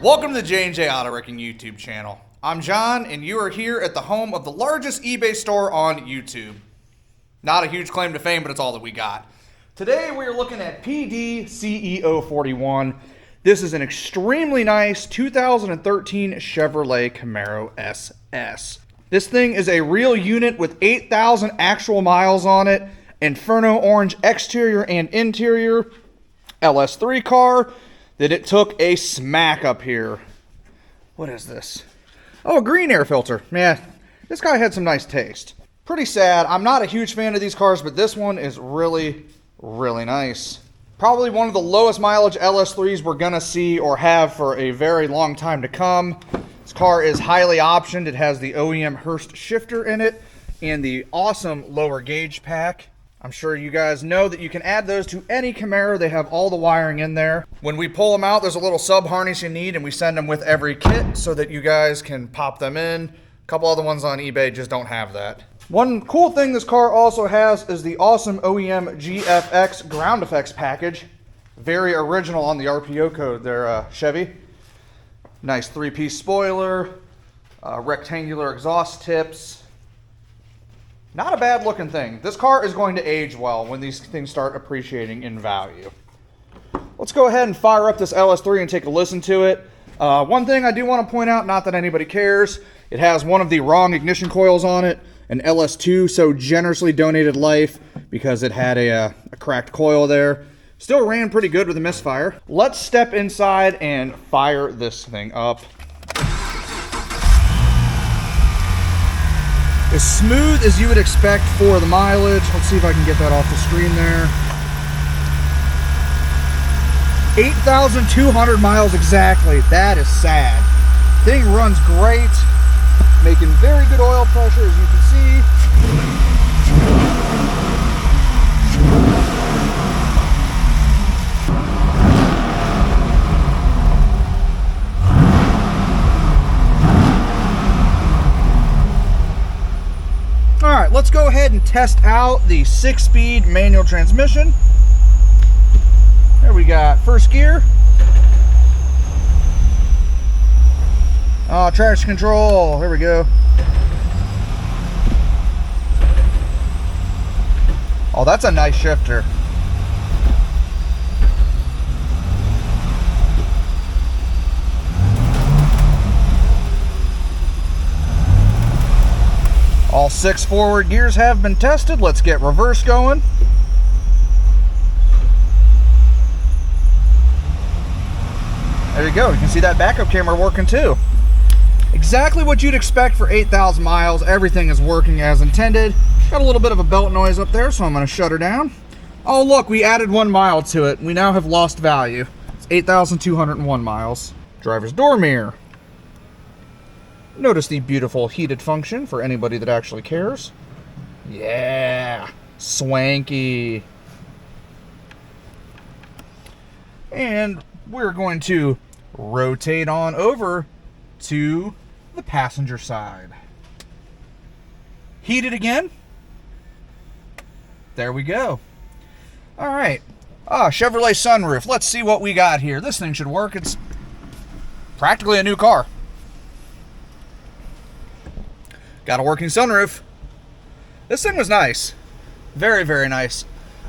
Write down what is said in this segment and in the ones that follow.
Welcome to the J&J Auto Wrecking YouTube channel. I'm John, and you are here at the home of the largest eBay store on YouTube. Not a huge claim to fame, but it's all that we got. Today we are looking at PDCE041. This is an extremely nice 2013 Chevrolet Camaro SS. This thing is a real unit with 8,000 actual miles on it. Inferno orange exterior and interior. LS3 car that it took a smack up here. What is this? Oh, a green air filter. Man, this guy had some nice taste. Pretty sad. I'm not a huge fan of these cars, but this one is really, really nice. Probably one of the lowest mileage LS3s we're gonna see or have for a very long time to come. This car is highly optioned. It has the OEM Hurst shifter in it and the awesome lower gauge pack. I'm sure you guys know that you can add those to any Camaro. They have all the wiring in there. When we pull them out, there's a little sub harness you need, and we send them with every kit so that you guys can pop them in. A couple other ones on eBay just don't have that. One cool thing this car also has is the awesome OEM GFX ground effects package. Very original on the RPO code there, Chevy. Nice three-piece spoiler, rectangular exhaust tips. Not a bad looking thing. This car is going to age well when these things start appreciating in value. Let's go ahead and fire up this LS3 and take a listen to it. One thing I do want to point out, not that anybody cares, it has one of the wrong ignition coils on it, an LS2 so generously donated life because it had a cracked coil there. Still ran pretty good with a misfire. Let's step inside and fire this thing up. As smooth as you would expect for the mileage. Let's see if I can get that off the screen there. 8,200 miles exactly. That is sad. Thing runs great. Making very good oil pressure, as you can see. Alright, let's go ahead and test out the 6-speed manual transmission. There we got first gear. Oh, traction control. Here we go. Oh, that's a nice shifter. All 6 forward gears have been tested. Let's get reverse going. There you go. You can see that backup camera working too. Exactly what you'd expect for 8,000 miles. Everything is working as intended. Got a little bit of a belt noise up there, so I'm going to shut her down. Oh, look, we added 1 mile to it. We now have lost value. It's 8,201 miles. Driver's door mirror. Notice the beautiful heated function for anybody that actually cares. Yeah, swanky. And we're going to rotate on over to the passenger side. Heated again. There we go. All right. Chevrolet sunroof. Let's see what we got here. This thing should work. It's practically a new car. Got a working sunroof. This thing was nice. Very, very nice.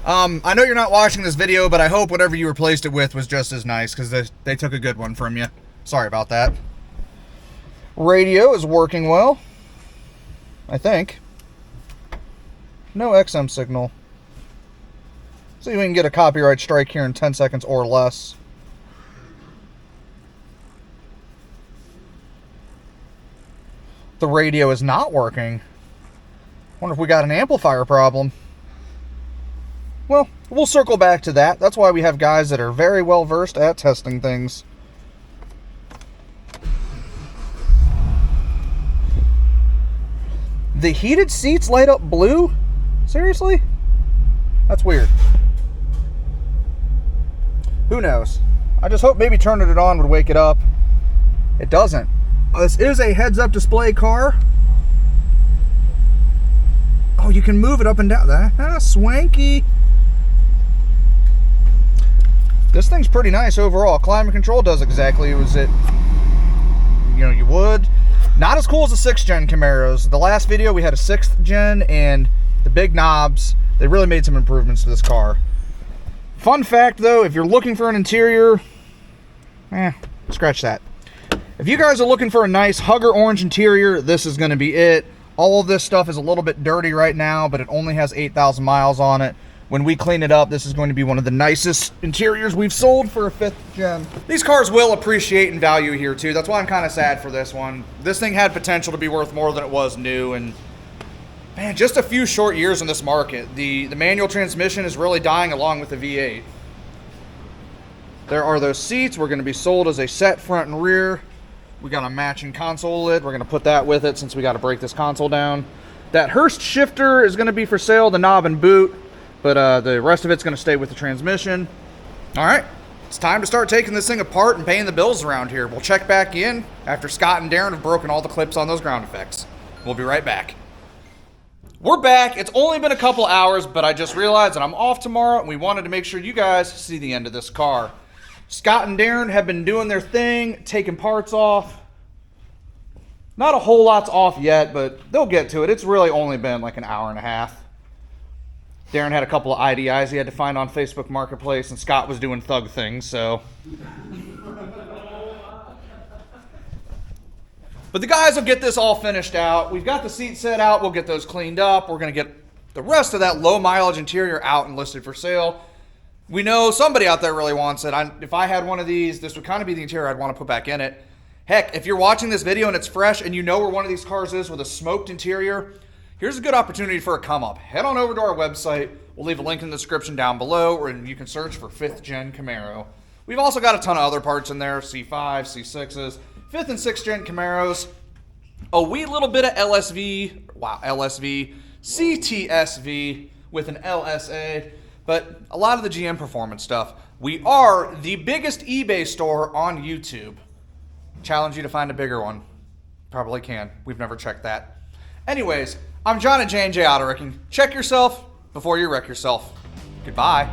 I know you're not watching this video, but I hope whatever you replaced it with was just as nice, because they took a good one from you. Sorry about that. Radio is working well, I think. No XM signal. See if we can get a copyright strike here in 10 seconds or less. The radio is not working. Wonder if we got an amplifier problem. Well, we'll circle back to that. That's why we have guys that are very well versed at testing things. The heated seats light up blue? Seriously? That's weird. Who knows? I just hope maybe turning it on would wake it up. It doesn't. This is a heads-up display car. Oh, you can move it up and down. Swanky. This thing's pretty nice overall. Climate control does exactly as it you would. Not as cool as the 6th gen Camaros. The last video we had a 6th gen, and the big knobs, they really made some improvements to this car. Fun fact though, if you're looking for an interior, scratch that. If you guys are looking for a nice hugger orange interior, this is going to be it. All of this stuff is a little bit dirty right now, but it only has 8,000 miles on it. When we clean it up, this is going to be one of the nicest interiors we've sold for a 5th gen. These cars will appreciate in value here too. That's why I'm kind of sad for this one. This thing had potential to be worth more than it was new, and man, just a few short years in this market. The manual transmission is really dying along with the V8. There are those seats. We're going to be sold as a set front and rear. We got a matching console lid. We're going to put that with it since we got to break this console down. That Hurst shifter is going to be for sale, the knob and boot. But the rest of it's going to stay with the transmission. All right, it's time to start taking this thing apart and paying the bills around here. We'll check back in after Scott and Darren have broken all the clips on those ground effects. We'll be right back. We're back. It's only been a couple hours, but I just realized that I'm off tomorrow, and we wanted to make sure you guys see the end of this car. Scott and Darren have been doing their thing, taking parts off. Not a whole lot's off yet, but they'll get to it. It's really only been like an hour and a half. Darren had a couple of IDIs he had to find on Facebook Marketplace, and Scott was doing thug things, so. But the guys will get this all finished out. We've got the seats set out. We'll get those cleaned up. We're going to get the rest of that low mileage interior out and listed for sale. We know somebody out there really wants it. If I had one of these, this would kind of be the interior I'd want to put back in it. Heck, if you're watching this video and it's fresh and you know where one of these cars is with a smoked interior, here's a good opportunity for a come up. Head on over to our website. We'll leave a link in the description down below, or you can search for 5th gen Camaro. We've also got a ton of other parts in there, C5, C6s, 5th and 6th gen Camaros, a wee little bit of LSV, CTSV with an LSA, but a lot of the GM performance stuff. We are the biggest eBay store on YouTube. Challenge you to find a bigger one. Probably can. We've never checked that. Anyways, I'm John at J&J Auto Wrecking. Check yourself before you wreck yourself. Goodbye.